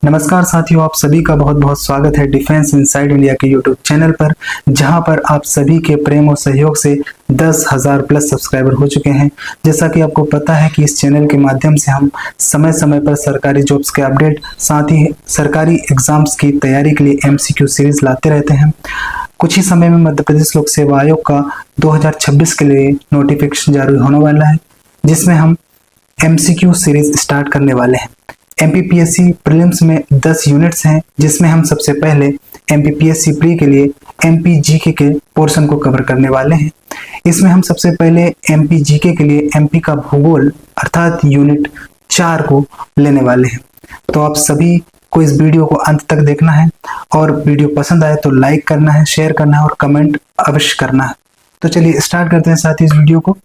नमस्कार साथियों, आप सभी का बहुत बहुत स्वागत है डिफेंस इनसाइड इंडिया के यूट्यूब चैनल पर, जहां पर आप सभी के प्रेम और सहयोग से 10,000 प्लस सब्सक्राइबर हो चुके हैं। जैसा कि आपको पता है कि इस चैनल के माध्यम से हम समय समय पर सरकारी जॉब्स के अपडेट, साथ ही सरकारी एग्जाम्स की तैयारी के लिए MCQ सीरीज लाते रहते हैं। कुछ ही समय में मध्य प्रदेश लोक सेवा आयोग का 2026 के लिए नोटिफिकेशन जारी होने वाला है, जिसमें हम MCQ सीरीज स्टार्ट करने वाले हैं। MPPSC प्रीलिम्स में 10 यूनिट्स हैं, जिसमें हम सबसे पहले MPPSC प्री के लिए MPGK के पोर्शन को कवर करने वाले हैं। इसमें हम सबसे पहले MPGK के लिए MP का भूगोल अर्थात यूनिट 4 को लेने वाले हैं। तो आप सभी को इस वीडियो को अंत तक देखना है, और वीडियो पसंद आए तो लाइक करना है, शेयर करना है और कमेंट अवश्य करना है। तो चलिए स्टार्ट करते हैं साथ ही इस वीडियो को।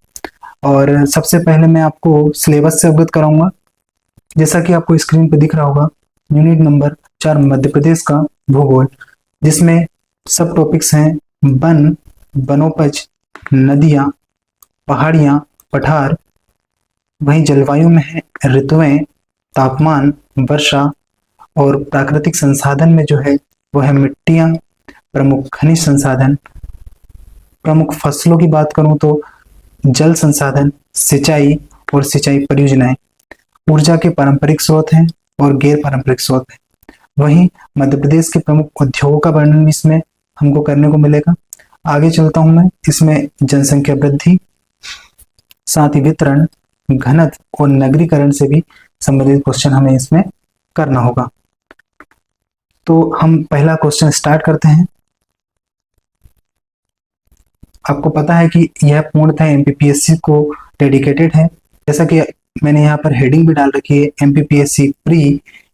और सबसे पहले मैं आपको सिलेबस से अवगत कराऊंगा। जैसा कि आपको स्क्रीन पर दिख रहा होगा, यूनिट नंबर 4 मध्य प्रदेश का भूगोल, जिसमें सब टॉपिक्स हैं वन, वनोपज, नदियां, पहाड़ियां, पठार। वहीं जलवायु में है ऋतुएं, तापमान, वर्षा, और प्राकृतिक संसाधन में जो है वो है मिट्टियां, प्रमुख खनिज संसाधन। प्रमुख फसलों की बात करूं तो जल संसाधन, सिंचाई और सिंचाई परियोजनाएं। ऊर्जा के पारंपरिक स्रोत हैं और गैर पारंपरिक स्रोत हैं। वहीं मध्य प्रदेश के प्रमुख उद्योगों का वर्णन भी इसमें हमको करने को मिलेगा। आगे चलता हूं मैं। इसमें जनसंख्या वृद्धि, साथ ही वितरण, घनत्व और नगरीकरण से भी संबंधित क्वेश्चन हमें इसमें करना होगा। तो हम पहला क्वेश्चन स्टार्ट करते हैं। आपको पता है कि यह पूर्णतः MPPSC को डेडिकेटेड है। जैसा कि मैंने यहाँ पर हेडिंग भी डाल रखी है, MPPSC प्री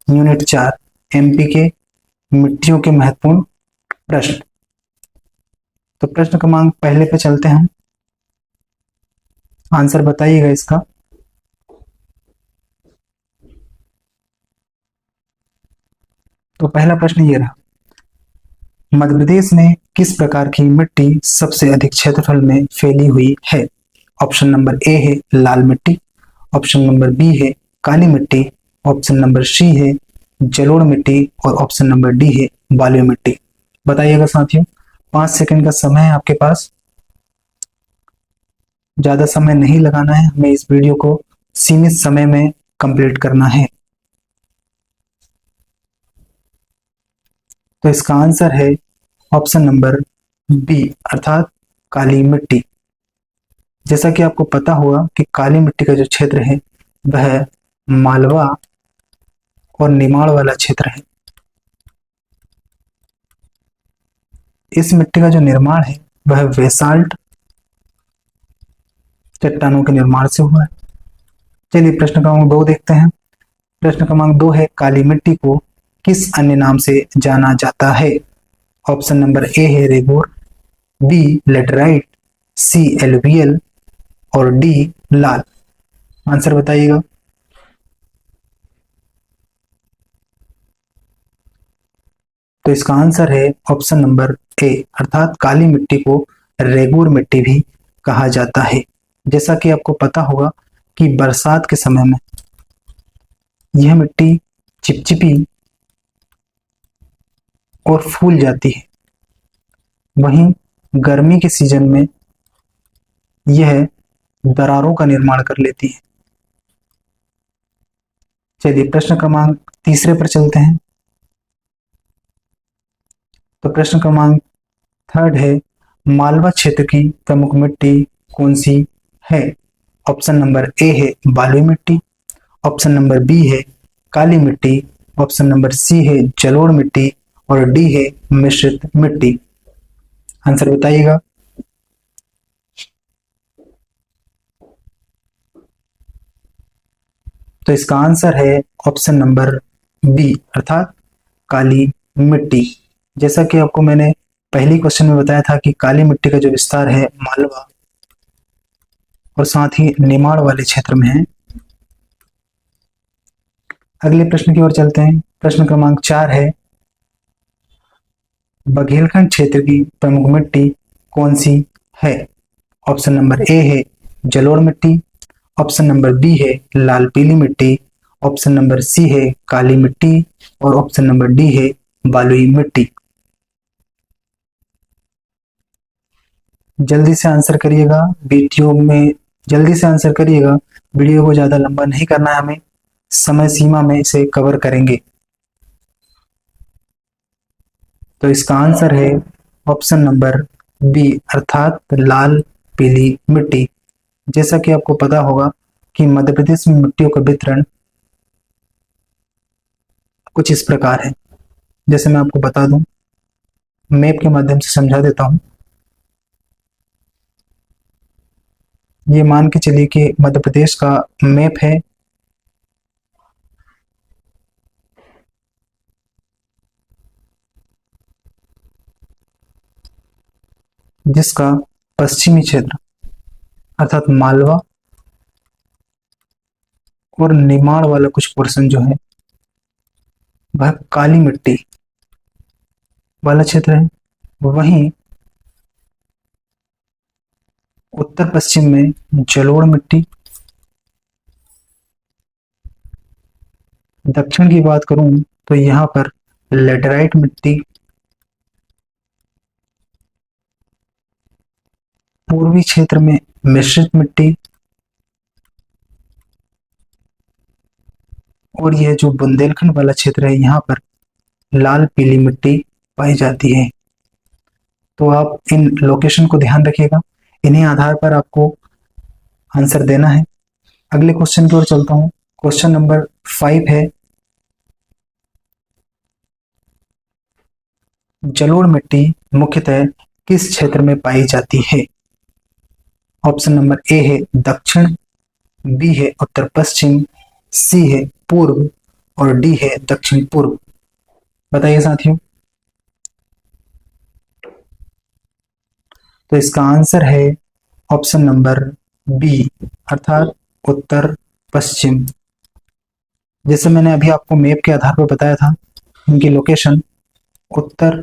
यूनिट 4 MP के मिट्टियों के महत्वपूर्ण प्रश्न। तो प्रश्न क्रमांक पहले पे चलते हैं। आंसर बताइएगा इसका। तो पहला प्रश्न ये रहा, मध्य प्रदेश में किस प्रकार की मिट्टी सबसे अधिक क्षेत्रफल में फैली हुई है? ऑप्शन नंबर ए है लाल मिट्टी, ऑप्शन नंबर बी है काली मिट्टी, ऑप्शन नंबर सी है जलोढ़ मिट्टी, और ऑप्शन नंबर डी है बलुई मिट्टी। बताइएगा साथियों, 5 सेकंड का समय है आपके पास। ज्यादा समय नहीं लगाना है, हमें इस वीडियो को सीमित समय में कंप्लीट करना है। तो इसका आंसर है ऑप्शन नंबर बी अर्थात काली मिट्टी। जैसा कि आपको पता होगा कि काली मिट्टी का जो क्षेत्र है वह मालवा और निमाड़ वाला क्षेत्र है। इस मिट्टी का जो निर्माण है वह बेसाल्ट चट्टानों के निर्माण से हुआ है। चलिए प्रश्न क्रमांक 2 देखते हैं। प्रश्न क्रमांक 2 है, काली मिट्टी को किस अन्य नाम से जाना जाता है? ऑप्शन नंबर ए है रेगोर, बी लेटराइट, सी एलुवियल और डी लाल। आंसर बताइएगा। तो इसका आंसर है ऑप्शन नंबर ए अर्थात काली मिट्टी को रेगूर मिट्टी भी कहा जाता है। जैसा कि आपको पता होगा कि बरसात के समय में यह मिट्टी चिपचिपी और फूल जाती है, वहीं गर्मी के सीजन में यह दरारों का निर्माण कर लेती है। चलिए प्रश्न क्रमांक तीसरे पर चलते हैं। तो प्रश्न क्रमांक 3 है, मालवा क्षेत्र की प्रमुख मिट्टी कौन सी है? ऑप्शन नंबर ए है बलुई मिट्टी, ऑप्शन नंबर बी है काली मिट्टी, ऑप्शन नंबर सी है जलोढ़ मिट्टी और डी है मिश्रित मिट्टी। आंसर बताइएगा। तो इसका आंसर है ऑप्शन नंबर बी अर्थात काली मिट्टी। जैसा कि आपको मैंने पहली क्वेश्चन में बताया था कि काली मिट्टी का जो विस्तार है मालवा और साथ ही निमाड़ वाले क्षेत्र में है। अगले प्रश्न की ओर चलते हैं। प्रश्न क्रमांक 4 है, बघेलखंड क्षेत्र की प्रमुख मिट्टी कौन सी है? ऑप्शन नंबर ए है जलोढ़ मिट्टी, ऑप्शन नंबर बी है लाल पीली मिट्टी, ऑप्शन नंबर सी है काली मिट्टी और ऑप्शन नंबर डी है बलुई मिट्टी। जल्दी से आंसर करिएगा, वीडियो में जल्दी से आंसर करिएगा। वीडियो को ज्यादा लंबा नहीं करना है, हमें समय सीमा में इसे कवर करेंगे। तो इसका आंसर है ऑप्शन नंबर बी अर्थात लाल पीली मिट्टी। जैसा कि आपको पता होगा कि मध्य प्रदेश में मिट्टियों का वितरण कुछ इस प्रकार है। जैसे मैं आपको बता दूं, मैप के माध्यम से समझा देता हूं। ये मान के चलिए कि मध्य प्रदेश का मैप है। जिसका पश्चिमी क्षेत्र अर्थात मालवा और निमाड़ वाला कुछ पोर्शन जो है वह काली मिट्टी वाला क्षेत्र है। वहीं उत्तर पश्चिम में जलोढ़ मिट्टी। दक्षिण की बात करूं तो यहाँ पर लेटराइट मिट्टी। पूर्वी क्षेत्र में मिश्रित मिट्टी। और यह जो बुंदेलखंड वाला क्षेत्र है यहाँ पर लाल पीली मिट्टी पाई जाती है। तो आप इन लोकेशन को ध्यान रखिएगा, इन्हीं आधार पर आपको आंसर देना है। अगले क्वेश्चन की ओर चलता हूं। क्वेश्चन नंबर 5 है, जलोढ़ मिट्टी मुख्यतः किस क्षेत्र में पाई जाती है? ऑप्शन नंबर ए है दक्षिण, बी है उत्तर पश्चिम, सी है पूर्व और डी है दक्षिण पूर्व। बताइए साथियों। तो इसका आंसर है ऑप्शन नंबर बी अर्थात उत्तर पश्चिम। जैसे मैंने अभी आपको मैप के आधार पर बताया था, इनकी लोकेशन उत्तर,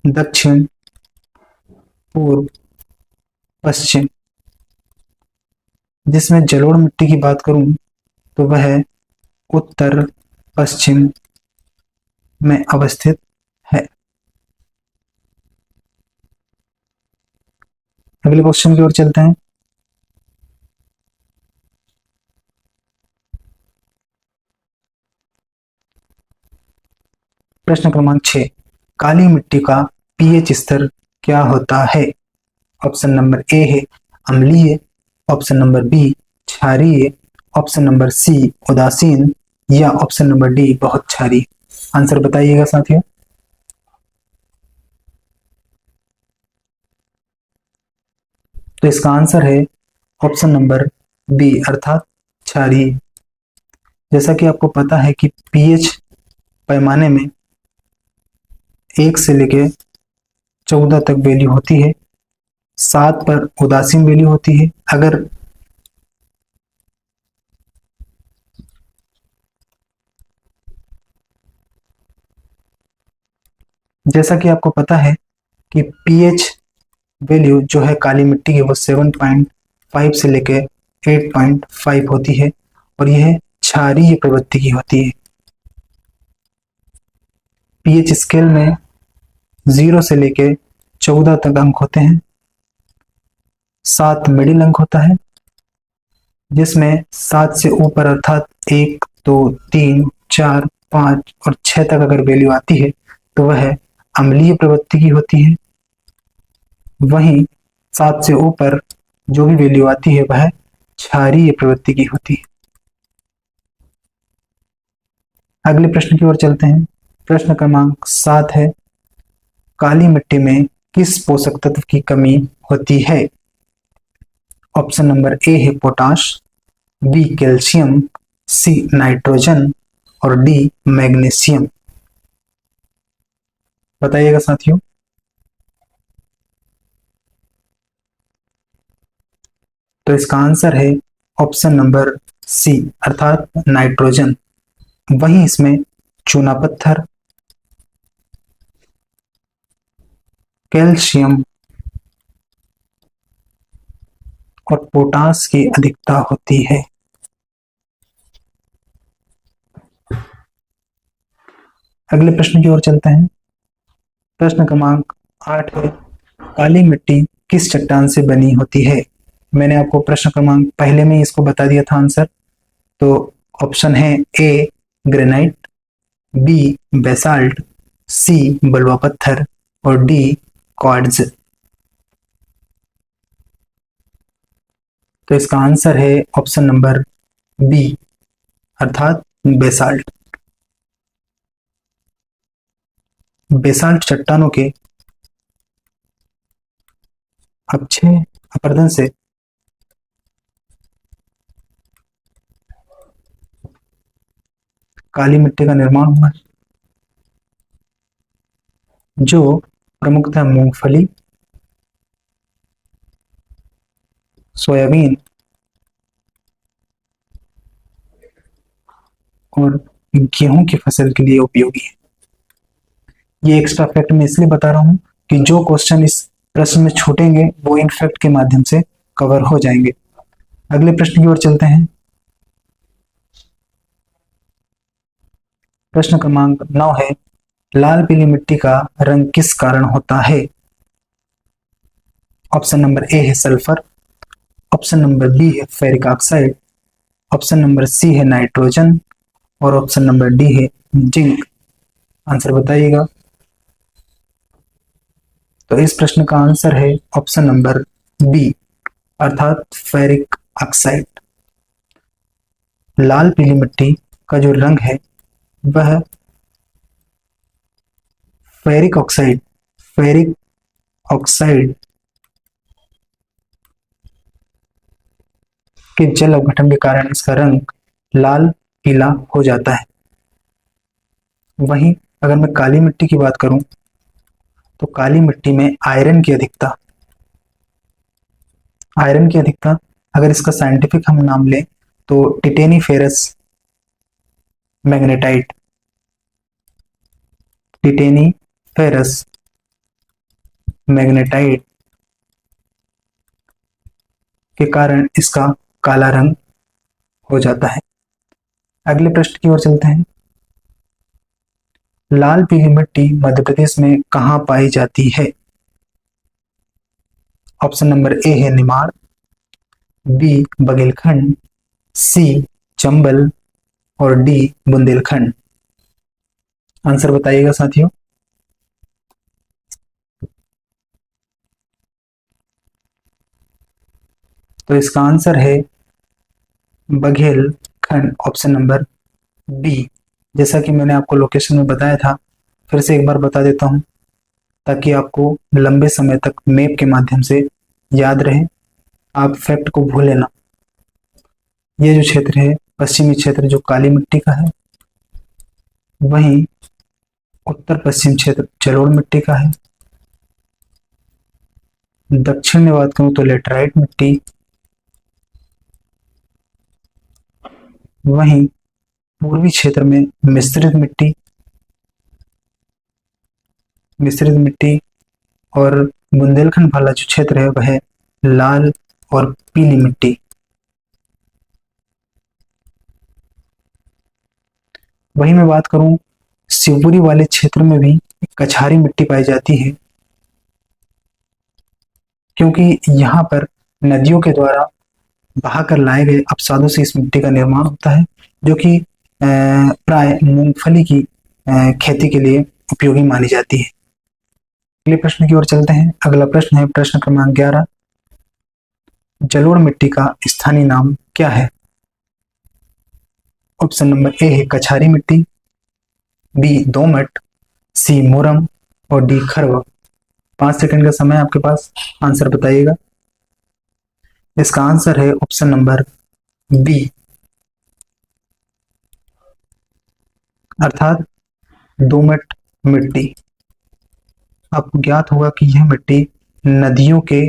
दक्षिण, पूर्व, पश्चिम। जिसमें जलोढ़ मिट्टी की बात करूं तो वह उत्तर पश्चिम में अवस्थित है। अगले क्वेश्चन की ओर चलते हैं। प्रश्न क्रमांक 6, काली मिट्टी का पीएच स्तर क्या होता है? ऑप्शन नंबर ए है अम्लीय, ऑप्शन नंबर बी क्षारीय, ऑप्शन नंबर सी उदासीन या ऑप्शन नंबर डी बहुत क्षारीय। आंसर बताइएगा साथियों। तो इसका आंसर है ऑप्शन नंबर बी अर्थात क्षारीय। जैसा कि आपको पता है कि पीएच पैमाने में 1 से लेके 14 तक वैल्यू होती है। 7 पर उदासीन वैल्यू होती है। अगर जैसा कि आपको पता है कि पीएच वैल्यू जो है काली मिट्टी की वो 7.5 से लेके 8.5 होती है और यह क्षारीय प्रवृत्ति की होती है। पीएच स्केल में 0 से लेके 14 तक अंक होते हैं। 7 मिडिल अंक होता है, जिसमें 7 से ऊपर अर्थात 1, 2, 3, 4, 5 और 6 तक अगर वैल्यू आती है तो वह अम्लीय प्रवृत्ति की होती है। वहीं 7 से ऊपर जो भी वैल्यू आती है वह क्षारीय प्रवृत्ति की होती है। अगले प्रश्न की ओर चलते हैं। प्रश्न क्रमांक 7 है, काली मिट्टी में किस पोषक तत्व की कमी होती है? ऑप्शन नंबर ए है potash, B calcium, C nitrogen और डी मैग्नीशियम। बताइएगा साथियों। तो इसका आंसर है ऑप्शन नंबर सी अर्थात नाइट्रोजन। वहीं इसमें चूना पत्थर, कैल्शियम और पोटास की अधिकता होती है। अगले प्रश्न की ओर चलते हैं। प्रश्न क्रमांक 8 है, काली मिट्टी किस चट्टान से बनी होती है? मैंने आपको प्रश्न क्रमांक पहले में इसको बता दिया था आंसर। तो ऑप्शन है ए ग्रेनाइट, बी बेसाल्ट, सी बलुआ पत्थर और डी क्वार्ट्ज। तो इसका आंसर है ऑप्शन नंबर बी अर्थात बेसाल्ट। बेसाल्ट चट्टानों के अक्षय अपरदन से काली मिट्टी का निर्माण हुआ है, जो प्रमुखतः मूंगफली, सोयाबीन और गेहूं की फसल के लिए उपयोगी है। ये एक्स्ट्रा फैक्ट मैं इसलिए बता रहा हूं कि जो क्वेश्चन इस प्रश्न में छूटेंगे वो इन फैक्ट के माध्यम से कवर हो जाएंगे। अगले प्रश्न की ओर चलते हैं। प्रश्न क्रमांक 9 है, लाल पीली मिट्टी का रंग किस कारण होता है? ऑप्शन नंबर ए है सल्फर, ऑप्शन नंबर बी है ferric oxide, option number C है नाइट्रोजन और ऑप्शन नंबर डी है जिंक। आंसर बताइएगा। तो इस प्रश्न का आंसर है ऑप्शन नंबर बी अर्थात फेरिक ऑक्साइड। लाल पीली मिट्टी का जो रंग है वह फेरिक ऑक्साइड के जल अवघटन के कारण इसका रंग लाल पीला हो जाता है। वहीं अगर मैं काली मिट्टी की बात करूं तो काली मिट्टी में आयरन की अधिकता अगर इसका साइंटिफिक हम नाम लें तो टिटेनीफेरस मैग्नेटाइट के कारण इसका काला रंग हो जाता है। अगले प्रश्न की ओर चलते हैं। लाल पीली मिट्टी मध्य प्रदेश में कहां पाई जाती है? ऑप्शन नंबर ए है निमाड़, बी बघेलखंड, सी चंबल और डी बुंदेलखंड। आंसर बताइएगा साथियों। तो इसका आंसर है बघेलखंड, ऑप्शन नंबर बी। जैसा कि मैंने आपको लोकेशन में बताया था, फिर से एक बार बता देता हूं ताकि आपको लंबे समय तक मैप के माध्यम से याद रहे, आप फैक्ट को भूले ना। ये जो क्षेत्र है पश्चिमी क्षेत्र जो काली मिट्टी का है, वहीं उत्तर पश्चिम क्षेत्र जलोढ़ मिट्टी का है। दक्षिण में बात करूं तो लेटराइट मिट्टी, वहीं पूर्वी क्षेत्र में मिश्रित मिट्टी और बुंदेलखंड वाला जो क्षेत्र है वह है लाल और पीली मिट्टी। वहीं मैं बात करूं शिवपुरी वाले क्षेत्र में भी कछारी मिट्टी पाई जाती है, क्योंकि यहाँ पर नदियों के द्वारा बहाकर लाए गए अवसादों से इस मिट्टी का निर्माण होता है, जो कि प्राय मूंगफली की खेती के लिए उपयोगी मानी जाती है। अगले प्रश्न की ओर चलते हैं। अगला प्रश्न है प्रश्न क्रमांक 11, जलोढ़ मिट्टी का स्थानीय नाम क्या है? ऑप्शन नंबर ए है कछारी मिट्टी, बी दोमट, सी मोरम और डी खरवा। 5 सेकंड का समय आपके पास, आंसर बताइएगा। इसका आंसर है ऑप्शन नंबर बी अर्थात दोमट मिट्टी। आपको ज्ञात होगा कि यह मिट्टी नदियों के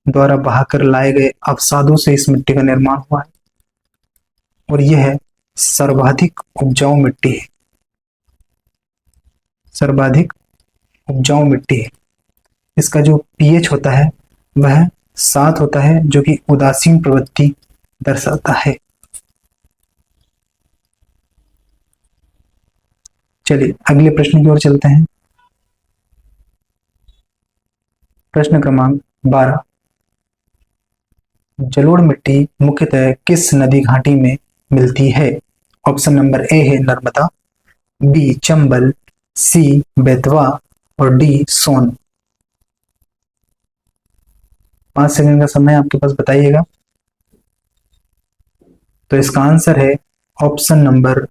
द्वारा बहाकर लाए गए अवसादों से इस मिट्टी का निर्माण हुआ है और यह सर्वाधिक उपजाऊ मिट्टी है। इसका जो पीएच होता है वह 7 होता है, जो कि उदासीन प्रवृत्ति दर्शाता है। चलिए अगले प्रश्न की ओर चलते हैं। प्रश्न क्रमांक 12। जलोढ़ मिट्टी मुख्यतः किस नदी घाटी में मिलती है? ऑप्शन नंबर ए है नर्मदा, बी चंबल, सी बेतवा और डी सोन। 5 सेकंड का समय आपके पास, बताइएगा। तो इसका आंसर है ऑप्शन नंबर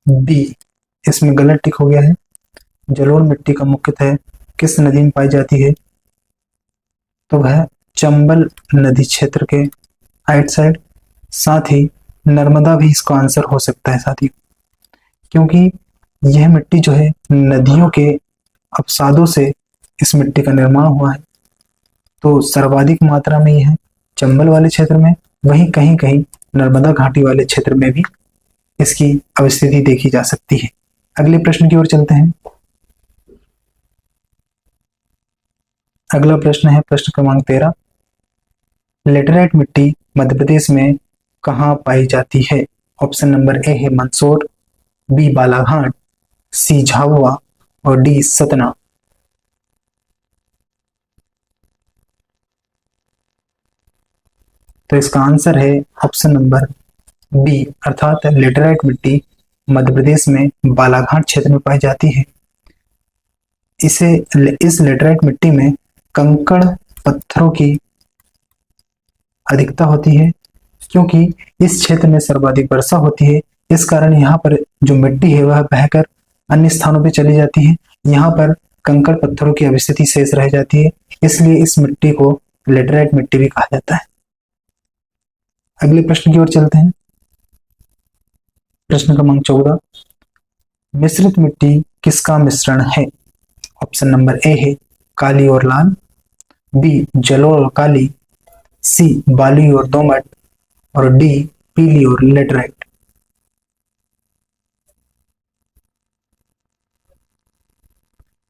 बी। इसमें गलत टिक हो गया है। जलोढ़ मिट्टी का मुख्यतः किस नदी में पाई जाती है? तो वह चंबल नदी क्षेत्र के राइट साइड। साथ ही नर्मदा भी इसका आंसर हो सकता है साथी, क्योंकि यह मिट्टी जो है नदियों के अवसादों से इस मिट्टी का निर्माण हुआ है। तो सर्वाधिक मात्रा में यह चंबल वाले क्षेत्र में, वहीं कहीं कहीं नर्मदा घाटी वाले क्षेत्र में भी इसकी अवस्थिति देखी जा सकती है। अगले प्रश्न की ओर चलते हैं। अगला प्रश्न है प्रश्न क्रमांक 13। लेटेराइट मिट्टी मध्य प्रदेश में कहाँ पाई जाती है? ऑप्शन नंबर ए है मंदसौर, बी बालाघाट, सी झाबुआ और डी सतना। तो इसका आंसर है ऑप्शन नंबर बी, अर्थात लेटेराइट मिट्टी मध्य प्रदेश में बालाघाट क्षेत्र में पाई जाती है। इस लेटेराइट मिट्टी में कंकड़ पत्थरों की अधिकता होती है, क्योंकि इस क्षेत्र में सर्वाधिक वर्षा होती है। इस कारण यहाँ पर जो मिट्टी है वह बहकर अन्य स्थानों पर चली जाती है। यहाँ पर कंकड़ पत्थरों की अवस्थिति शेष रह जाती है, इसलिए इस मिट्टी को लेटेराइट मिट्टी भी कहा जाता है। अगले प्रश्न की ओर चलते हैं। प्रश्न क्रमांक 14। मिश्रित मिट्टी किसका मिश्रण है? ऑप्शन नंबर ए है काली और लाल, बी जलोढ़ और काली, सी बालुई और दोमट और डी पीली और लेटराइट।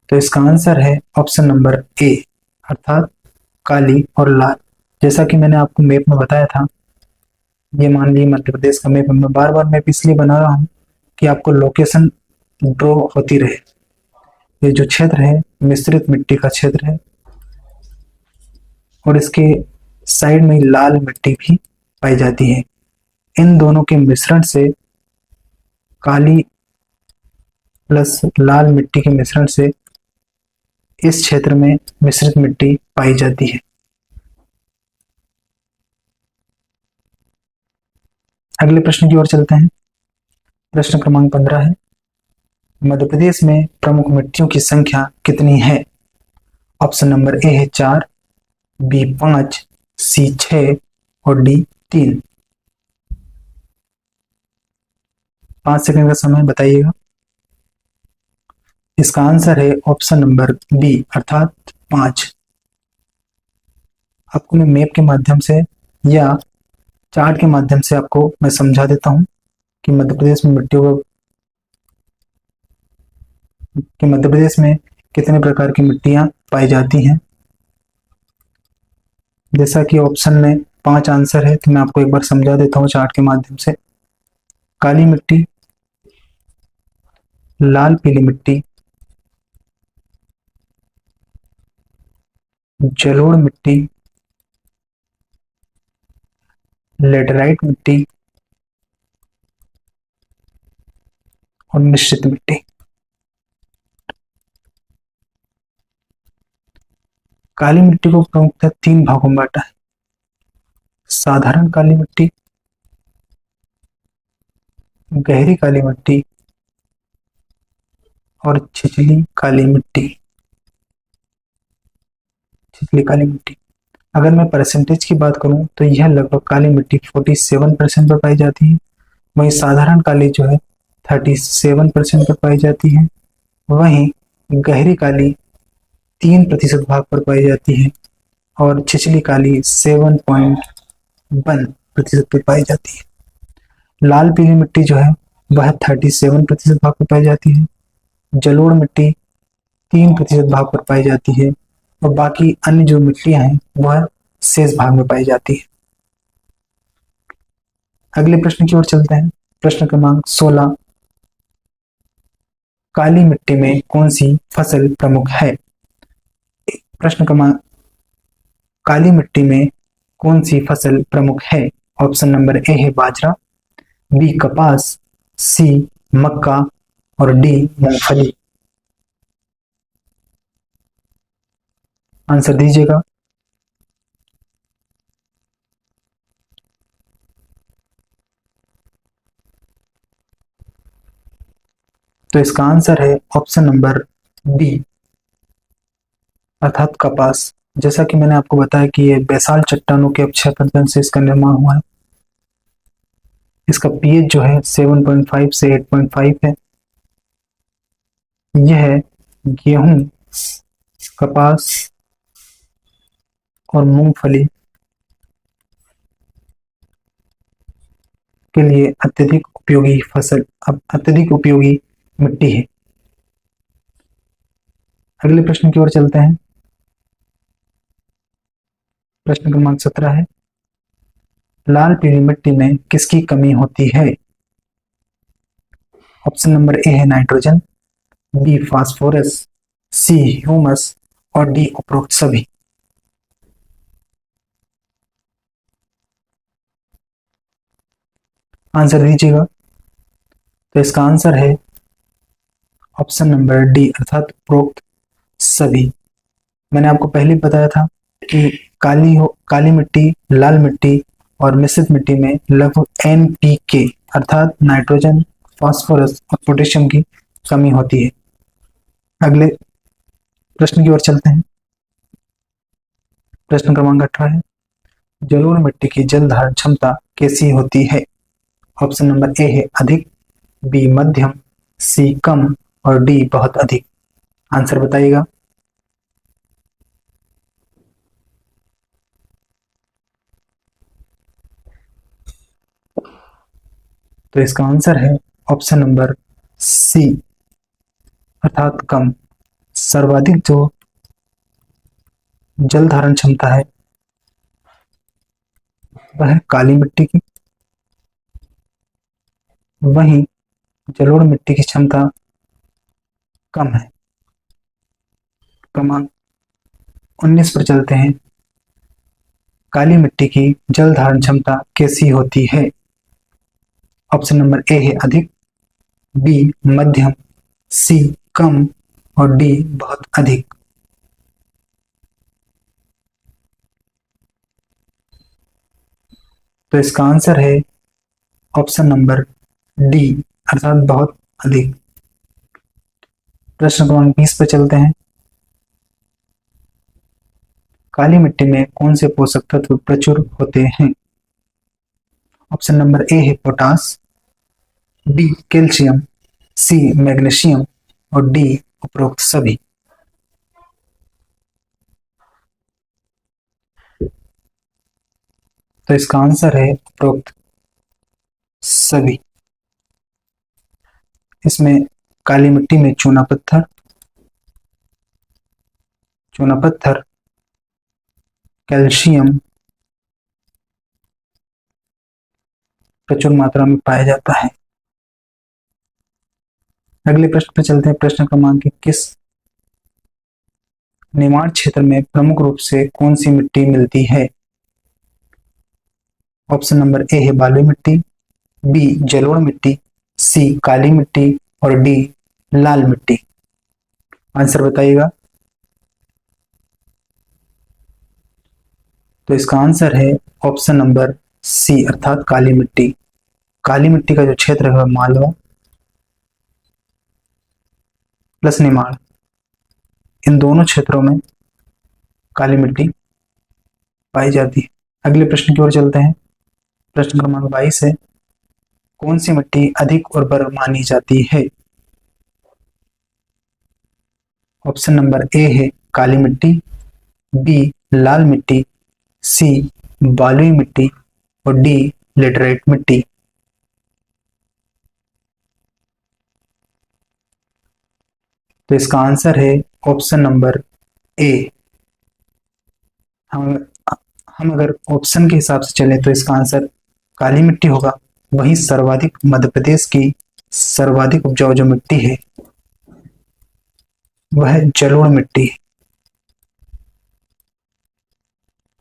तो इसका आंसर है ऑप्शन नंबर ए, अर्थात काली और लाल। जैसा कि मैंने आपको मैप में बताया था, ये मान लीजिए मध्य प्रदेश का मैप। मैं बार बार मैप इसलिए बना रहा हूं कि आपको लोकेशन ड्रॉ होती रहे। ये जो क्षेत्र है मिश्रित मिट्टी का क्षेत्र है, और इसके साइड में लाल मिट्टी भी पाई जाती है। इन दोनों के मिश्रण से, काली प्लस लाल मिट्टी के मिश्रण से इस क्षेत्र में मिश्रित मिट्टी पाई जाती है। अगले प्रश्न की ओर चलते हैं। प्रश्न क्रमांक 15 है, मध्य प्रदेश में प्रमुख मिट्टियों की संख्या कितनी है? ऑप्शन नंबर ए है 4, बी 5, सी 6 और डी 3। 5 सेकंड का समय, बताइएगा। इसका आंसर है ऑप्शन नंबर बी, अर्थात 5। आपको मैं मैप के माध्यम से या चार्ट के माध्यम से आपको मैं समझा देता हूं कि मध्य प्रदेश में मध्य प्रदेश में कितने प्रकार की मिट्टियां पाई जाती हैं। जैसा कि ऑप्शन में 5 आंसर है, तो मैं आपको एक बार समझा देता हूं चार्ट के माध्यम से। काली मिट्टी, लाल पीली मिट्टी, जलोढ़ मिट्टी, लेटराइट मिट्टी और मिश्रित मिट्टी। काली मिट्टी को प्रमुखतः 3 भागों में बांटा है। साधारण काली मिट्टी, गहरी काली मिट्टी और छिछली काली मिट्टी। छिछली काली मिट्टी, अगर मैं परसेंटेज की बात करूं तो यह लगभग काली मिट्टी 47% पर पाई जाती है। वहीं साधारण काली जो है 37% पर पाई जाती है। वहीं गहरी काली 3% भाग पर पाई जाती है और छिछली काली 7.1% पर पाई जाती है। लाल पीली मिट्टी जो है वह 37% भाग पर पाई जाती है। जलोढ़ मिट्टी 3% भाग पर पाई जाती है और बाकी अन्य जो मिट्टियां हैं वह शेष भाग में पाई जाती है। अगले प्रश्न की ओर चलते हैं। प्रश्न क्रमांक 16। काली मिट्टी में कौन सी फसल प्रमुख है? प्रश्न क्रमांक, काली मिट्टी में कौन सी फसल प्रमुख है? ऑप्शन नंबर ए है बाजरा, बी कपास, सी मक्का और डी मूंगफली। आंसर दीजिएगा। तो इसका आंसर है ऑप्शन नंबर बी अर्थात कपास। जैसा कि मैंने आपको बताया कि ये बेसाल्ट चट्टानों के अपक्षय से इसका निर्माण हुआ है। इसका पीएच जो है 7.5 से 8.5 है। यह गेहूं, कपास और मूंगफली के लिए अत्यधिक उपयोगी फसल, अब अत्यधिक उपयोगी मिट्टी है। अगले प्रश्न की ओर चलते हैं। प्रश्न क्रमांक 17 है, लाल पीली मिट्टी में किसकी कमी होती है? ऑप्शन नंबर ए है नाइट्रोजन, बी फास्फोरस, सी ह्यूमस और डी उपरोक्त सभी। आंसर दीजिएगा। तो इसका आंसर है ऑप्शन नंबर डी अर्थात उपरोक्त सभी। मैंने आपको पहले बताया था कि काली मिट्टी, लाल मिट्टी और मिश्रित मिट्टी में लगभग एनपीके अर्थात नाइट्रोजन, फास्फोरस और पोटेशियम की कमी होती है। अगले प्रश्न की ओर चलते हैं। प्रश्न क्रमांक 18 है, जलोढ़ मिट्टी की जल धारण क्षमता कैसी होती है? ऑप्शन नंबर ए है अधिक, बी मध्यम, सी कम और डी बहुत अधिक। आंसर बताइएगा। तो इसका आंसर है ऑप्शन नंबर सी अर्थात कम। सर्वाधिक जो जल धारण क्षमता है वह है काली मिट्टी की, वहीं जलोढ़ मिट्टी की क्षमता कम है। क्रमांक 19 पर चलते हैं। काली मिट्टी की जल धारण क्षमता कैसी होती है? ऑप्शन नंबर ए है अधिक, बी मध्यम, सी कम और डी बहुत अधिक। तो इसका आंसर है ऑप्शन नंबर डी अर्थात बहुत अधिक। प्रश्न क्रमांक 20 पर चलते हैं। काली मिट्टी में कौन से पोषक तत्व प्रचुर होते हैं? ऑप्शन नंबर ए है potash, B calcium, C magnesium और डी उपरोक्त सभी। तो इसका आंसर है उपरोक्त सभी। इसमें काली मिट्टी में चूना पत्थर, कैल्शियम प्रचुर मात्रा में पाया जाता है। अगले प्रश्न पर चलते हैं। प्रश्न क्रमांक 21, निमाड़ क्षेत्र में प्रमुख रूप से कौन सी मिट्टी मिलती है? ऑप्शन नंबर ए है बालुई मिट्टी, बी जलोढ़ मिट्टी, सी काली मिट्टी और डी लाल मिट्टी। आंसर बताइएगा। तो इसका आंसर है ऑप्शन नंबर सी अर्थात काली मिट्टी। काली मिट्टी का जो क्षेत्र है मालवा प्लस निमाड़, इन दोनों क्षेत्रों में काली मिट्टी पाई जाती है। अगले प्रश्न की ओर चलते हैं। प्रश्न क्रमांक 22 है, कौन सी मिट्टी अधिक उर्वर मानी जाती है? ऑप्शन नंबर ए है काली मिट्टी, बी लाल मिट्टी, सी बालुई मिट्टी और डी लेटराइट मिट्टी। तो इसका आंसर है ऑप्शन नंबर ए। हम अगर ऑप्शन के हिसाब से चलें तो इसका आंसर काली मिट्टी होगा। वहीं सर्वाधिक मध्य प्रदेश की सर्वाधिक उपजाऊ जो मिट्टी है वह जलोढ़ मिट्टी है।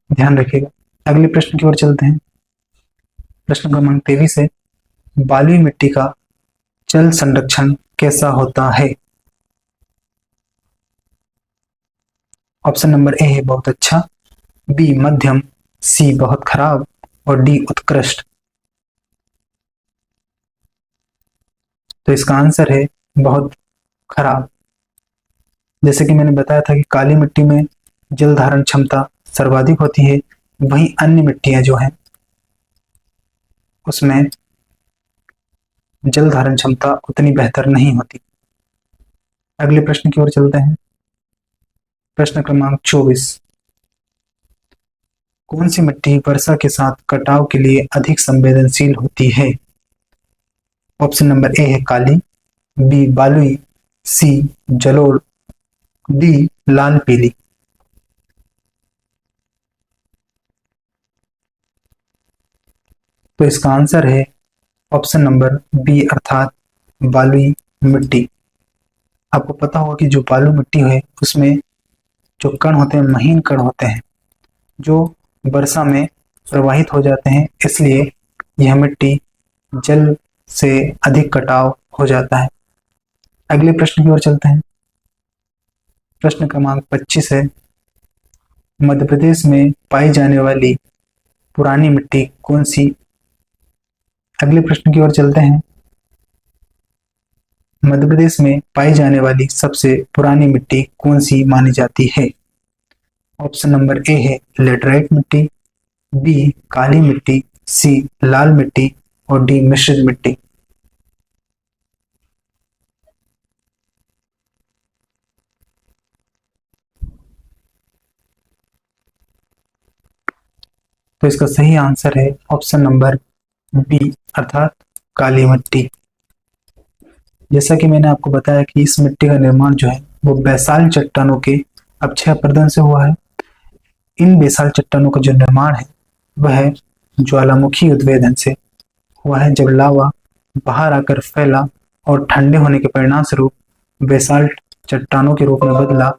ध्यान रखिएगा। अगले प्रश्न की ओर चलते हैं। प्रश्न क्रमांक 23 है, बालुई मिट्टी का जल संरक्षण कैसा होता है? ऑप्शन नंबर ए है बहुत अच्छा, बी मध्यम, सी बहुत खराब और डी उत्कृष्ट। तो इसका आंसर है बहुत खराब। जैसे कि मैंने बताया था कि काली मिट्टी में जल धारण क्षमता सर्वाधिक होती है, वहीं अन्य मिट्टियां जो हैं उसमें जल धारण क्षमता उतनी बेहतर नहीं होती। अगले प्रश्न की ओर चलते हैं। प्रश्न क्रमांक 24, कौन सी मिट्टी वर्षा के साथ कटाव के लिए अधिक संवेदनशील होती है? ऑप्शन नंबर ए है काली, बी बालुई, सी जलोढ़, डी लाल पीली। तो इसका आंसर है ऑप्शन नंबर बी अर्थात बालुई मिट्टी। आपको पता होगा कि जो बालू मिट्टी है उसमें जो कण होते हैं महीन कण होते हैं जो वर्षा में प्रवाहित हो जाते हैं, इसलिए यह मिट्टी जल से अधिक कटाव हो जाता है। अगले प्रश्न की ओर चलते हैं। प्रश्न क्रमांक 25 है, मध्य प्रदेश में पाई जाने वाली पुरानी मिट्टी कौन सी? अगले प्रश्न की ओर चलते हैं। मध्य प्रदेश में पाई जाने वाली सबसे पुरानी मिट्टी कौन सी मानी जाती है? ऑप्शन नंबर ए है लेटराइट मिट्टी, बी काली मिट्टी, सी लाल मिट्टी और डी मिश्रित मिट्टी। तो इसका सही आंसर है ऑप्शन नंबर बी अर्थात काली मिट्टी। जैसा कि मैंने आपको बताया कि इस मिट्टी का निर्माण जो है वो बेसाल्ट चट्टानों के अक्षय अपरदन से हुआ है। इन बेसाल्ट चट्टानों का जो निर्माण है वह ज्वालामुखी उद्भेदन से हुआ है, जब लावा बाहर आकर फैला और ठंडे होने के परिणाम स्वरूप बेसाल्ट चट्टानों के रूप में बदला।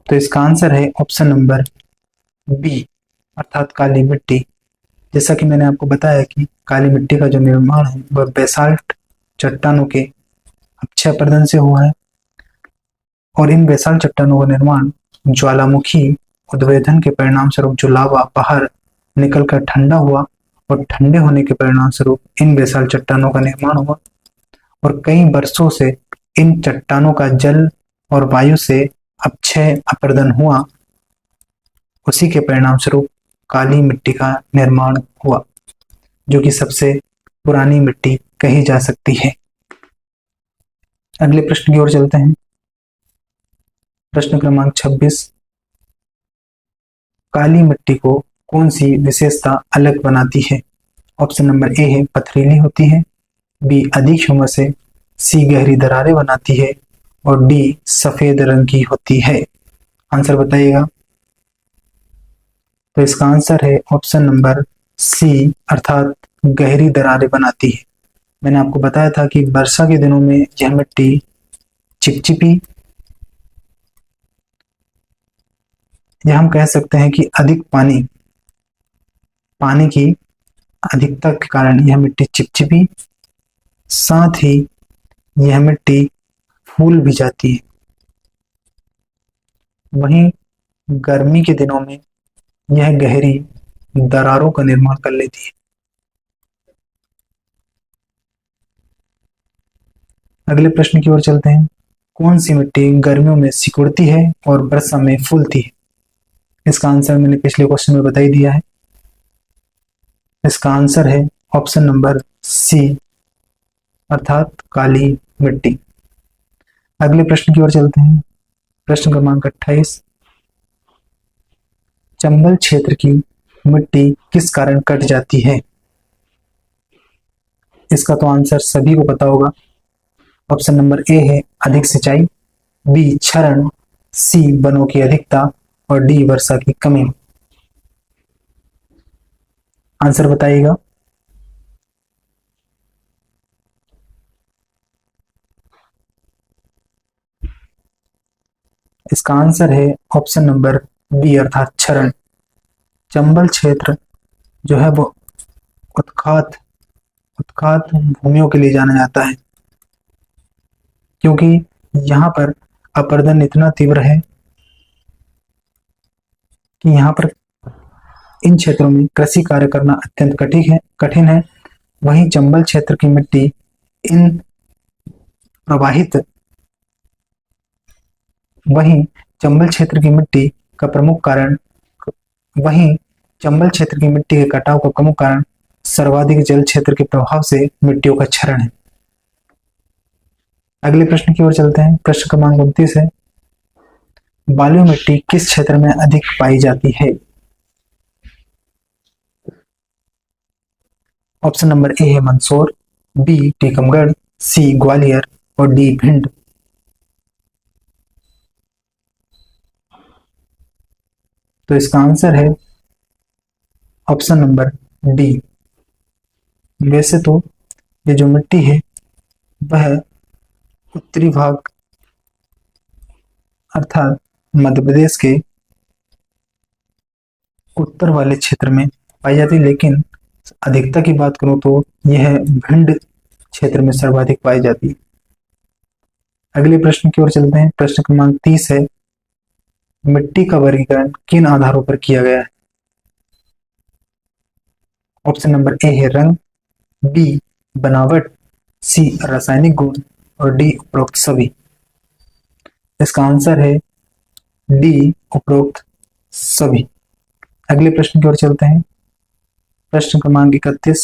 तो इसका आंसर है ऑप्शन नंबर बी अर्थात काली मिट्टी। जैसा कि मैंने आपको बताया कि काली मिट्टी का जो निर्माण है वह बेसाल्ट चट्टानों के अक्षय अपरदन से हुआ है और इन बेसाल्ट चट्टानों का निर्माण ज्वालामुखी उद्भेदन के परिणाम स्वरूप जो लावा बाहर निकलकर ठंडा हुआ और ठंडे होने के परिणाम स्वरूप इन बेसाल्ट चट्टानों का निर्माण हुआ और कई वर्षों से इन चट्टानों का जल और वायु से अक्षय अपरदन हुआ। उसी के परिणाम स्वरूप काली मिट्टी का निर्माण हुआ, जो कि सबसे पुरानी मिट्टी कही जा सकती है। अगले प्रश्न की ओर चलते हैं। प्रश्न क्रमांक 26, काली मिट्टी को कौन सी विशेषता अलग बनाती है? ऑप्शन नंबर ए है पथरीली होती है, बी अधिक ह्यूमस है, सी गहरी दरारें बनाती है और डी सफेद रंग की होती है। आंसर बताइएगा। तो इसका आंसर है ऑप्शन नंबर सी अर्थात गहरी दरारें बनाती है। मैंने आपको बताया था कि वर्षा के दिनों में यह मिट्टी चिपचिपी, या हम कह सकते हैं कि अधिक पानी की अधिकता के कारण यह मिट्टी चिपचिपी, साथ ही यह मिट्टी फूल भी जाती है। वहीं गर्मी के दिनों में यह गहरी दरारों का निर्माण कर लेती है। अगले प्रश्न की ओर चलते हैं। कौन सी मिट्टी गर्मियों में सिकुड़ती है और वर्षा में फूलती है? इसका आंसर मैंने पिछले क्वेश्चन में बता ही दिया है। इसका आंसर है ऑप्शन नंबर सी अर्थात काली मिट्टी। अगले प्रश्न की ओर चलते हैं। प्रश्न क्रमांक 28। चंबल क्षेत्र की मिट्टी किस कारण कट जाती है? इसका तो आंसर सभी को पता होगा। ऑप्शन नंबर ए है अधिक सिंचाई, बी क्षरण, सी वनों की अधिकता और डी वर्षा की कमी। आंसर बताइएगा। इसका आंसर है ऑप्शन नंबर बी अर्थात क्षरण। चंबल क्षेत्र जो है वो उत्खात उत्खात भूमियों के लिए जाना जाता है, क्योंकि यहाँ पर अपरदन इतना तीव्र है कि यहाँ पर इन क्षेत्रों में कृषि कार्य करना अत्यंत कठिन है। वहीं चंबल क्षेत्र की मिट्टी इन प्रवाहित वहीं चंबल क्षेत्र की मिट्टी का प्रमुख कारण वहीं चंबल क्षेत्र की मिट्टी के कटाव का प्रमुख कारण सर्वाधिक जल क्षेत्र के प्रभाव से मिट्टियों का क्षरण है। अगले प्रश्न की ओर चलते हैं। प्रश्न क्रमांक 29 है, बालू मिट्टी किस क्षेत्र में अधिक पाई जाती है? ऑप्शन नंबर ए है मंदसौर, बी टीकमगढ़, सी ग्वालियर और डी भिंड। तो इसका आंसर है ऑप्शन नंबर डी। वैसे तो ये जो मिट्टी है वह उत्तरी भाग अर्थात मध्य प्रदेश के उत्तर वाले क्षेत्र में पाई जाती है, लेकिन अधिकता की बात करूं तो यह भिंड क्षेत्र में सर्वाधिक पाई जाती है। अगले प्रश्न की ओर चलते हैं। प्रश्न क्रमांक 30 है, मिट्टी का वर्गीकरण किन आधारों पर किया गया है? ऑप्शन नंबर ए है रंग, बी बनावट, सी रासायनिक गुण और डी उपरोक्त सभी। इसका आंसर है डी उपरोक्त सभी। अगले प्रश्न की ओर चलते हैं। प्रश्न क्रमांक 31,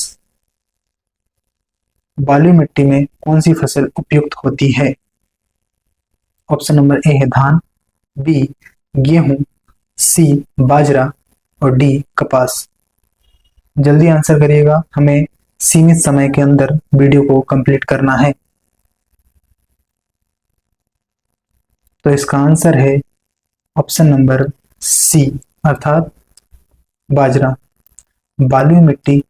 बालू मिट्टी में कौन सी फसल उपयुक्त होती है? ऑप्शन नंबर ए है धान, बी गेहूं, सी बाजरा और डी कपास। जल्दी आंसर करिएगा, हमें सीमित समय के अंदर वीडियो को कंप्लीट करना है। तो इसका आंसर है ऑप्शन नंबर सी अर्थात बाजरा। बालुई मिट्टी,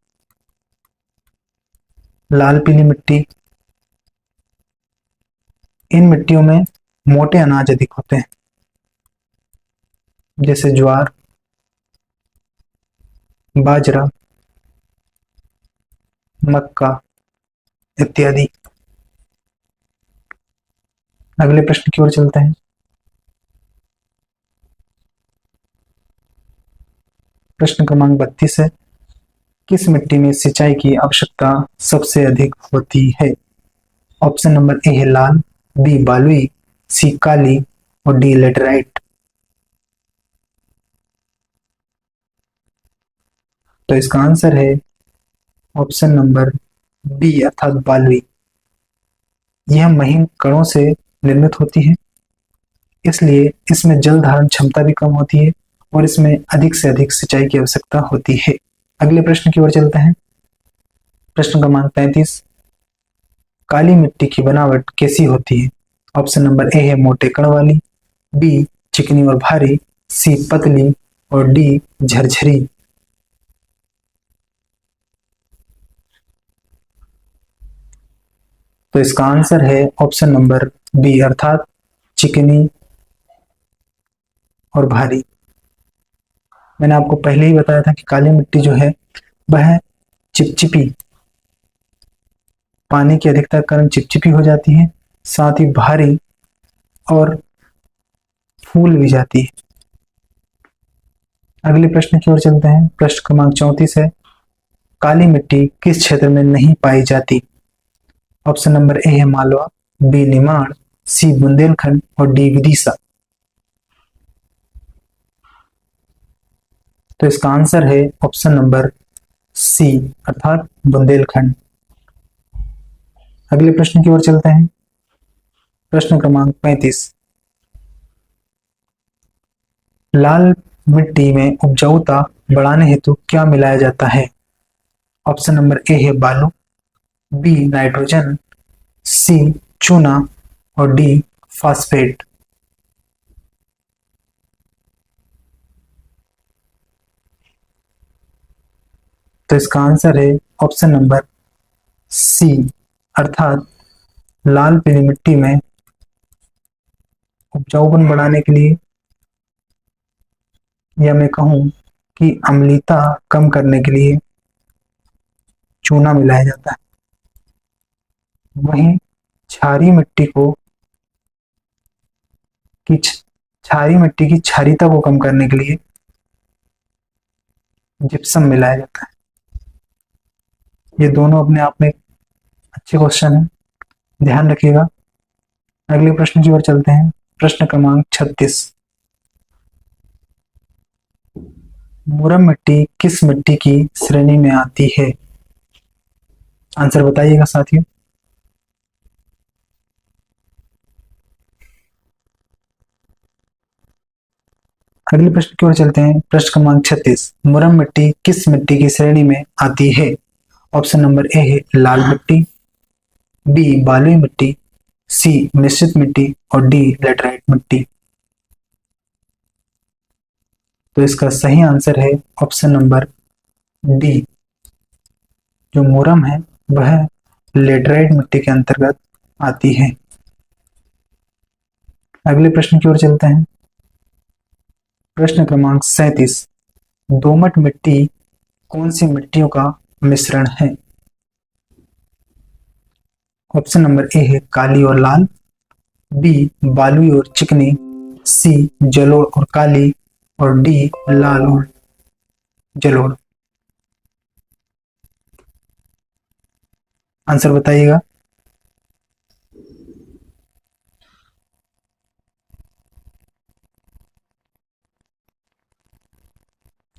लाल पीली मिट्टी, इन मिट्टियों में मोटे अनाज अधिक होते हैं, जैसे ज्वार, बाजरा, मक्का इत्यादि। अगले प्रश्न की ओर चलते हैं। प्रश्न क्रमांक 32 है, किस मिट्टी में सिंचाई की आवश्यकता सबसे अधिक होती है? ऑप्शन नंबर ए है लाल, बी बालुई, सी काली और डी लेटराइट। तो इसका आंसर है ऑप्शन नंबर बी अर्थात बालुई। यह महीन कणों से निर्मित होती है, इसलिए इसमें जल धारण क्षमता भी कम होती है और इसमें अधिक से अधिक सिंचाई की आवश्यकता होती है। अगले प्रश्न की ओर चलते हैं। प्रश्न क्रमांक 35, काली मिट्टी की बनावट कैसी होती है? ऑप्शन नंबर ए है मोटे कण वाली, बी चिकनी और भारी, सी पतली और डी झरझरी। तो इसका आंसर है ऑप्शन नंबर बी अर्थात चिकनी और भारी। मैंने आपको पहले ही बताया था कि काली मिट्टी जो है वह चिपचिपी, पानी की अधिकता के कारण चिपचिपी हो जाती है, साथ ही भारी और फूल भी जाती है। अगले प्रश्न की ओर चलते हैं। प्रश्न क्रमांक 34 है, काली मिट्टी किस क्षेत्र में नहीं पाई जाती? ऑप्शन नंबर ए है मालवा, बी निमाड़, सी बुंदेलखंड और डी विदिशा। तो इसका आंसर है ऑप्शन नंबर सी अर्थात बुंदेलखंड। अगले प्रश्न की ओर चलते हैं। प्रश्न क्रमांक 35, लाल मिट्टी में उपजाऊता बढ़ाने हेतु क्या मिलाया जाता है? ऑप्शन नंबर ए है बालू, बी नाइट्रोजन, सी चूना और डी फास्फेट। तो इसका आंसर है ऑप्शन नंबर सी, अर्थात लाल पीली मिट्टी में उपजाऊपन बढ़ाने के लिए, या मैं कहूं कि अम्लीता कम करने के लिए चूना मिलाया जाता है। वहीं क्षारीय मिट्टी को क्षारीय मिट्टी की क्षारीयता को कम करने के लिए जिप्सम मिलाया जाता है। ये दोनों अपने आप में अच्छे क्वेश्चन है, ध्यान रखिएगा। अगले प्रश्न की ओर चलते हैं। प्रश्न क्रमांक 36, मुरम मिट्टी किस मिट्टी की श्रेणी में आती है? आंसर बताइएगा साथियों। अगले प्रश्न की ओर चलते हैं। प्रश्न क्रमांक 36, मुरम मिट्टी किस मिट्टी की श्रेणी में आती है? ऑप्शन नंबर ए है लाल मिट्टी, बी बलुई मिट्टी, सी मिश्रित मिट्टी और डी लेटराइट मिट्टी। तो इसका सही आंसर है ऑप्शन नंबर डी। जो मुरम है वह लेटराइट मिट्टी के अंतर्गत आती है। अगले प्रश्न की ओर चलते हैं। प्रश्न क्रमांक 37, दोमट मिट्टी कौन सी मिट्टियों का मिश्रण है? ऑप्शन नंबर ए है काली और लाल, बी बालुई और चिकनी, सी जलोढ़ और काली और डी लाल और जलोढ़। आंसर बताइएगा।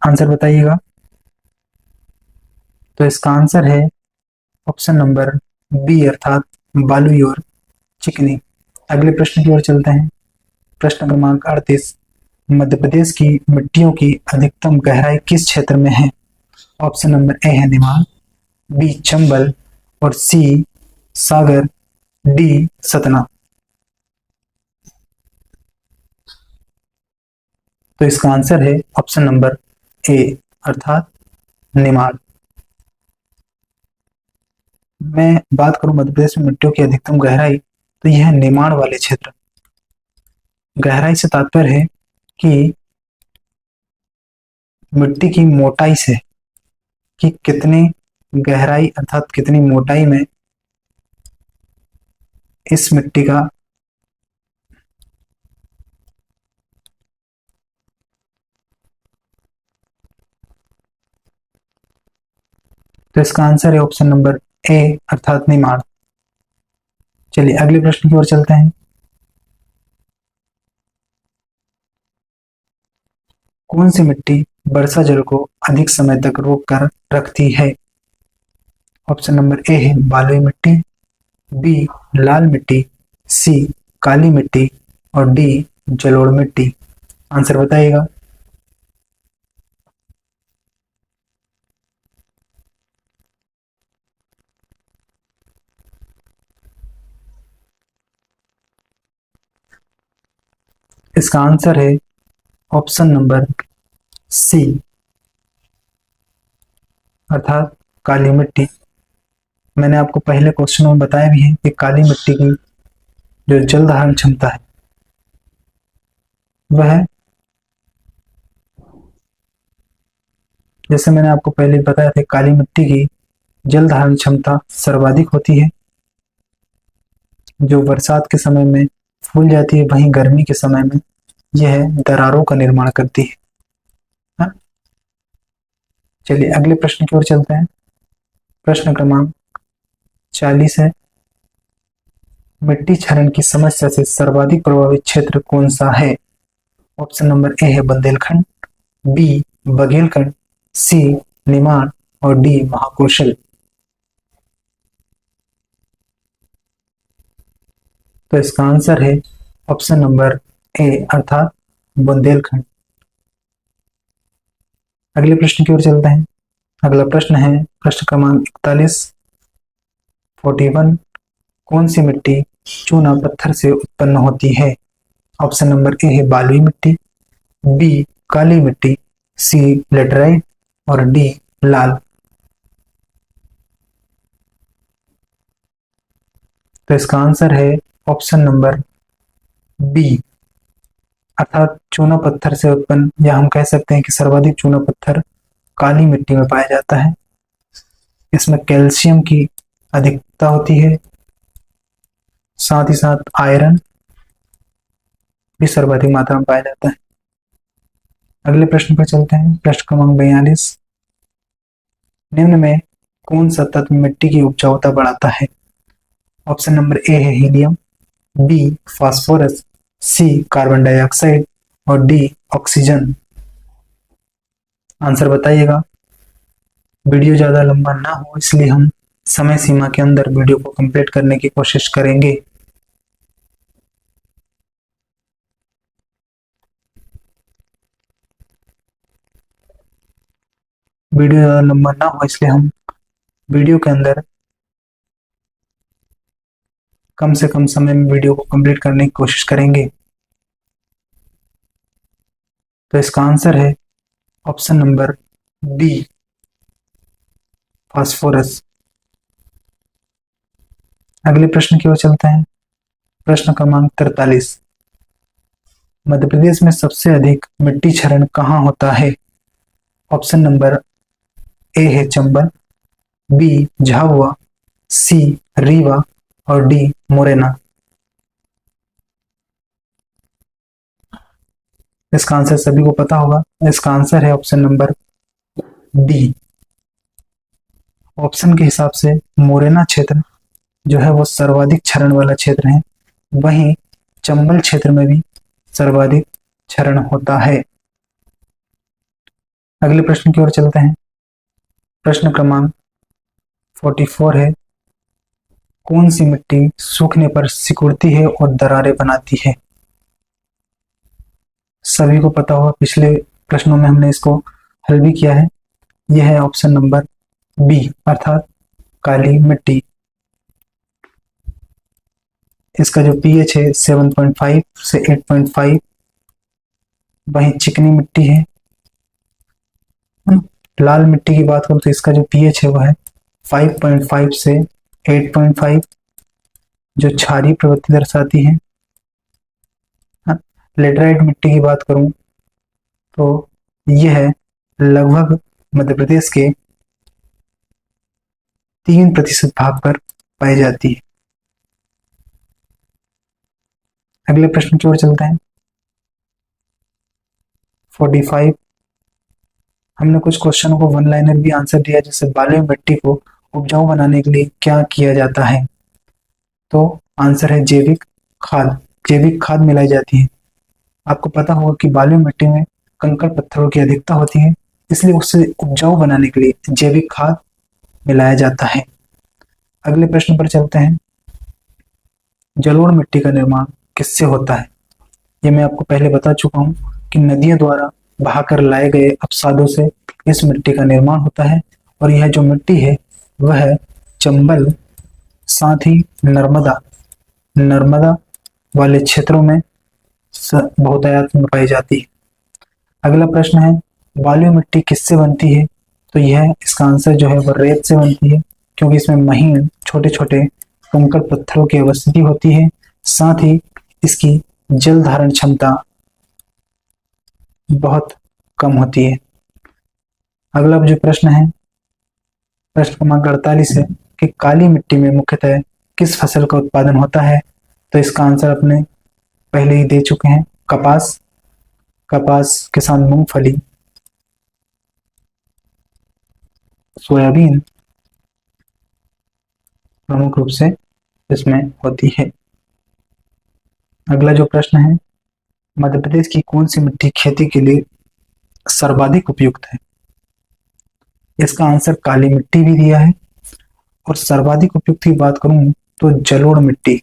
आंसर बताइएगा। तो इसका आंसर है ऑप्शन नंबर बी, अर्थात बालुई और चिकनी। अगले प्रश्न की ओर चलते हैं। प्रश्न क्रमांक 38, मध्य प्रदेश की मिट्टियों की अधिकतम गहराई किस क्षेत्र में है? ऑप्शन नंबर ए है निमाड़, बी चंबल और सी सागर, डी सतना। तो इसका आंसर है ऑप्शन नंबर ए, अर्थात निमाड़। मैं बात करूं मध्य प्रदेश में मिट्टियों की अधिकतम गहराई, तो यह निमाड़ वाले क्षेत्र। गहराई से तात्पर्य है कि मिट्टी की मोटाई से, कि कितनी गहराई अर्थात कितनी मोटाई में इस मिट्टी का तो इसका आंसर है ऑप्शन नंबर ए, अर्थात निमाड़। चलिए अगले प्रश्न की ओर चलते हैं। कौन सी मिट्टी वर्षा जल को अधिक समय तक रोक कर रखती है? ऑप्शन नंबर ए है बलुई मिट्टी, बी लाल मिट्टी, सी काली मिट्टी और डी जलोढ़ मिट्टी। आंसर बताइएगा। इसका आंसर है ऑप्शन नंबर सी, अर्थात काली मिट्टी। मैंने आपको पहले क्वेश्चन में बताया भी है कि काली मिट्टी की जो जल धारण क्षमता है वह, जैसे मैंने आपको पहले बताया था, काली मिट्टी की जल धारण क्षमता सर्वाधिक होती है, जो बरसात के समय में फूल जाती है, वहीं गर्मी के समय में यह दरारों का निर्माण करती है। हाँ? चलिए अगले प्रश्न की ओर चलते हैं। प्रश्न क्रमांक 40 है, मिट्टी क्षरण की समस्या से सर्वाधिक प्रभावित क्षेत्र कौन सा है? ऑप्शन नंबर ए है बुंदेलखंड, बी बघेलखंड, सी निमाड़ और डी महाकौशल। तो इसका आंसर है ऑप्शन नंबर ए अर्थात बुंदेलखंड। अगले प्रश्न की ओर चलते हैं। अगला प्रश्न है प्रश्न क्रमांक 41। कौन सी मिट्टी चूना पत्थर से उत्पन्न होती है? ऑप्शन नंबर ए है बालुई मिट्टी, बी काली मिट्टी, सी लेटराइट और डी लाल। तो इसका आंसर है ऑप्शन नंबर बी अर्थात चूना पत्थर से उत्पन्न, या हम कह सकते हैं कि सर्वाधिक चूना पत्थर काली मिट्टी में पाया जाता है। इसमें कैल्शियम की अधिकता होती है, साथ ही साथ आयरन भी सर्वाधिक मात्रा में पाया जाता है। अगले प्रश्न पर चलते हैं। प्रश्न क्रमांक 42। निम्न में कौन सा तत्व मिट्टी की उपजाऊता बढ़ाता है? ऑप्शन नंबर ए है हीलियम, बी फास्फोरस, सी कार्बन डाइऑक्साइड और डी ऑक्सीजन। आंसर बताइएगा। वीडियो ज्यादा लंबा ना हो इसलिए हम समय सीमा के अंदर वीडियो को कंप्लीट करने की कोशिश करेंगे। वीडियो ज्यादा लंबा ना हो इसलिए हम वीडियो के अंदर कम से कम समय में वीडियो को कंप्लीट करने की कोशिश करेंगे। तो इसका आंसर है ऑप्शन नंबर बी फास्फोरस। अगले प्रश्न की ओर चलते हैं। प्रश्न क्रमांक 43। मध्य प्रदेश में सबसे अधिक मिट्टी क्षरण कहाँ होता है? ऑप्शन नंबर ए है चंबल, बी झाबुआ, सी रीवा और डी मुरैना। इसका आंसर सभी को पता होगा। इसका आंसर है ऑप्शन नंबर डी। ऑप्शन के हिसाब से मुरैना क्षेत्र जो है वो सर्वाधिक क्षरण वाला क्षेत्र है, वहीं चंबल क्षेत्र में भी सर्वाधिक क्षरण होता है। अगले प्रश्न की ओर चलते हैं। प्रश्न क्रमांक 44 है। कौन सी मिट्टी सूखने पर सिकुड़ती है और दरारें बनाती है? सभी को पता होगा, पिछले प्रश्नों में हमने इसको हल भी किया है। यह है ऑप्शन नंबर बी अर्थात काली मिट्टी। इसका जो पीएच है 7.5 से 8.5। वहीं चिकनी मिट्टी है। लाल मिट्टी की बात करूं तो इसका जो पीएच है वह है 5.5 से 8.5, जो क्षारीय प्रवृत्ति दर्शाती है। लेटराइट मिट्टी की बात करूं तो यह लगभग मध्य प्रदेश के 3% भाग पर पाई जाती है। अगले प्रश्न की ओर चलते हैं। 45। हमने कुछ क्वेश्चनों को वन लाइनर भी आंसर दिया, जैसे बालुई मिट्टी को उपजाऊ बनाने के लिए क्या किया जाता है? तो आंसर है जैविक खाद। जैविक खाद मिलाई जाती है। आपको पता होगा कि बालुई मिट्टी में कंकड़ पत्थरों की अधिकता होती है, इसलिए उससे उपजाऊ बनाने के लिए जैविक खाद मिलाया जाता है। अगले प्रश्न पर चलते हैं। जलोढ़ मिट्टी का निर्माण किससे होता है? ये मैं आपको पहले बता चुका हूं कि नदियों द्वारा बहाकर लाए गए अपसादों से इस मिट्टी का निर्माण होता है, और यह जो मिट्टी है वह चंबल साथ ही नर्मदा वाले क्षेत्रों में बहुतायत में पाई जाती है। अगला प्रश्न है बालुई मिट्टी किससे बनती है? तो यह इसका आंसर जो है वह रेत से बनती है, क्योंकि इसमें महीन छोटे छोटे कंकड़ पत्थरों की उपस्थिति होती है, साथ ही इसकी जल धारण क्षमता बहुत कम होती है। अगला जो प्रश्न है प्रश्न क्रमांक 48 है कि काली मिट्टी में मुख्यतः किस फसल का उत्पादन होता है? तो इसका आंसर अपने पहले ही दे चुके हैं, कपास के साथ मूंगफली, सोयाबीन प्रमुख रूप से इसमें होती है। अगला जो प्रश्न है मध्य प्रदेश की कौन सी मिट्टी खेती के लिए सर्वाधिक उपयुक्त है? इसका आंसर काली मिट्टी भी दिया है, और सर्वाधिक उपयुक्त की बात करूं तो जलोढ़ मिट्टी।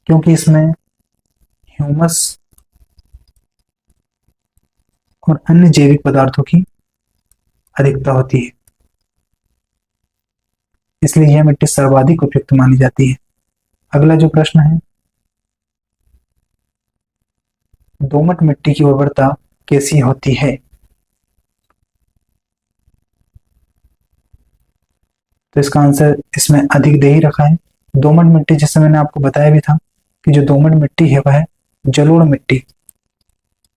क्योंकि इसमें ह्यूमस और अन्य जैविक पदार्थों की अधिकता होती है, इसलिए यह मिट्टी सर्वाधिक उपयुक्त मानी जाती है। अगला जो प्रश्न है, दोमट मिट्टी की उर्वरता कैसी होती है? तो इसका आंसर इसमें अधिक दे ही रखा है। दोमट मिट्टी, जैसे मैंने आपको बताया भी था कि जो दोमट मिट्टी है वह जलोढ़ मिट्टी,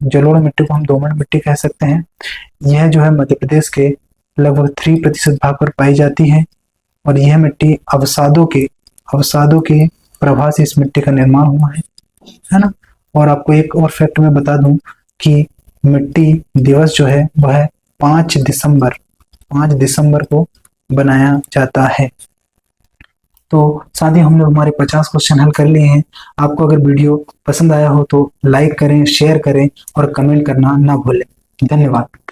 जलोढ़ मिट्टी को हम दोमट मिट्टी कह सकते हैं। यह जो है मध्य प्रदेश के लगभग 3% भाग पर पाई जाती है और यह मिट्टी अवसादों के प्रभाव से इस मिट्टी का निर्माण हुआ है ना। और आपको एक और फैक्ट मैं बता दूं कि मिट्टी दिवस जो है वह 5 दिसंबर को बनाया जाता है। तो साथ ही हम लोग हमारे 50 क्वेश्चन हल कर लिए हैं। आपको अगर वीडियो पसंद आया हो तो लाइक करें, शेयर करें और कमेंट करना ना भूलें। धन्यवाद।